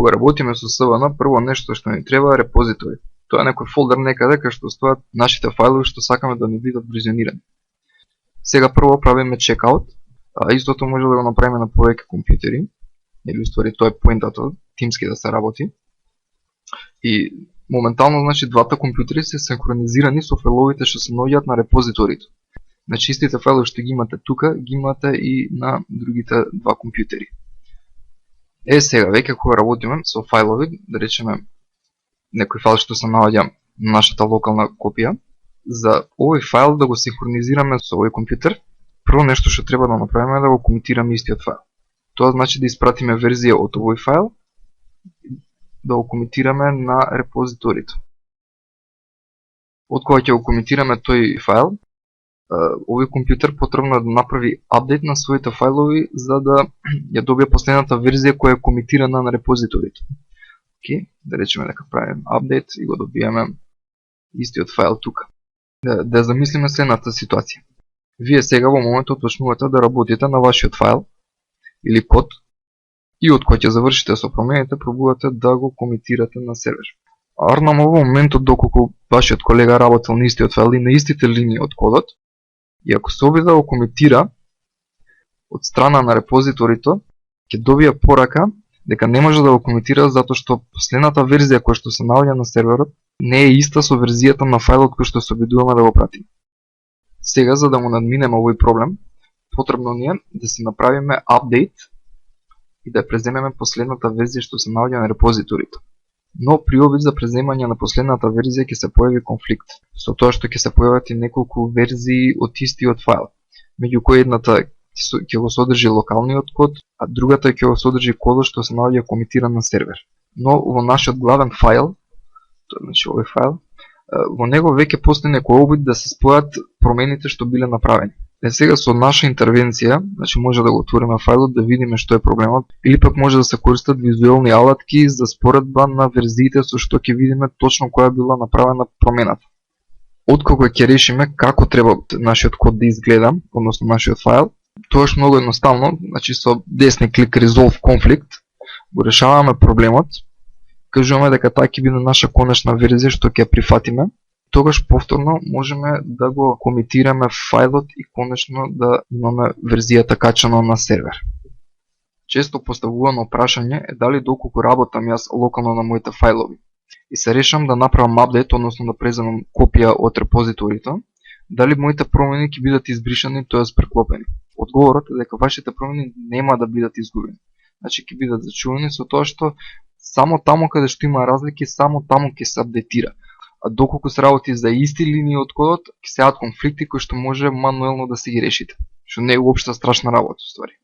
Кога работиме со SVN, прво нешто што ни треба е репозитори. Тоа е некој фолдер некаде кај што стојат нашите фајлови што сакаме да ни бидат визионирани. Сега прво правиме чекаут, а истото може да го направиме на повеќе компјутери, или уствари тоа е поентато, тимски да се работи. И моментално, значи, двата компјутери се синхронизирани со фајловите што се наоѓаат на репозиторите. Значи, истите фајлови што ги имате тука, ги имате и на другите два компјутери. Сега, веќе кога работиме со фајлови, да речеме некој файл што се наоѓа на нашата локална копија, за овој файл да го синхронизираме со овој компјутер, прво нешто што треба да направиме е да го комитираме истиот файл. Тоа значи да испратиме верзија од овој файл, да го комитираме на репозиторите. Од кога ќе го комитираме тој файл, овој компјутер потребно да направи апдейт на своите фајлови за да ја добие последната верзија која е комитирана на репозиторите. Да речеме дека правиме апдейт и го добиеме истиот файл тука. Да замислиме следната ситуација. Вие сега во моментот почнувате да работите на вашиот файл или код и од кој ќе завршите со промените, пробувате да го комитирате на сервер. Арнам во моментот доколку вашиот колега работел на истиот файл и на истите линии од кодот, и ако се обиде да го комитира од страна на репозиторите, ќе добие порака дека не може да го комитира затоа што последната верзија која што се наоѓа на серверот не е иста со верзијата на фајлот кој што се обидуваме да го пратиме. Сега, за да му надминеме овој проблем, потребно ни е да си направиме апдейт и да преземеме последната верзија што се наоѓа на репозиторите. Но при обид за преземање на последната верзија ќе се појави конфликт, со тоа што ќе се појават и неколку верзии од истиот файл, меѓу кои едната ќе го содржи локалниот код, а другата ќе го содржи кодот што се наоѓа комитиран на сервер. Но во нашиот главен файл, тоа значи овој файл, во него веќе постои некој обид да се спојат промените што биле направени. Сега со наша интервенција, значи може да го отвориме фајлот да видиме што е проблемот, или пак може да се користат визуелни алатки за споредба на верзиите со што ќе видиме точно која била направена промената. Откога ќе решиме како треба нашиот код да изгледа, односно нашиот файл, тоа е многу едноставно, значи со десни клик Resolve Conflict го решаваме проблемот, кажуваме дека таа ќе биде наша конечна верзија што ќе ја прифатиме, тогаш повторно можеме да го комитираме фајлот и конечно да имаме верзијата качена на сервер. Често поставувано прашање е дали доколку работам јас локално на моите фајлови и се решам да направам апдейт, односно да преземам копија од репозиторите, дали моите промени ќе бидат избришани, т.е. преклопени. Одговорот е дека вашите промени нема да бидат изгубени. Значи ќе бидат зачувани со тоа што само таму каде што има разлики, само таму ќе се апдейтира. А доколку се работи за исти линии од кодот, ќе се јават конфликти кои што може мануелно да се ги решите, што не е уопште страшна работа, ствари.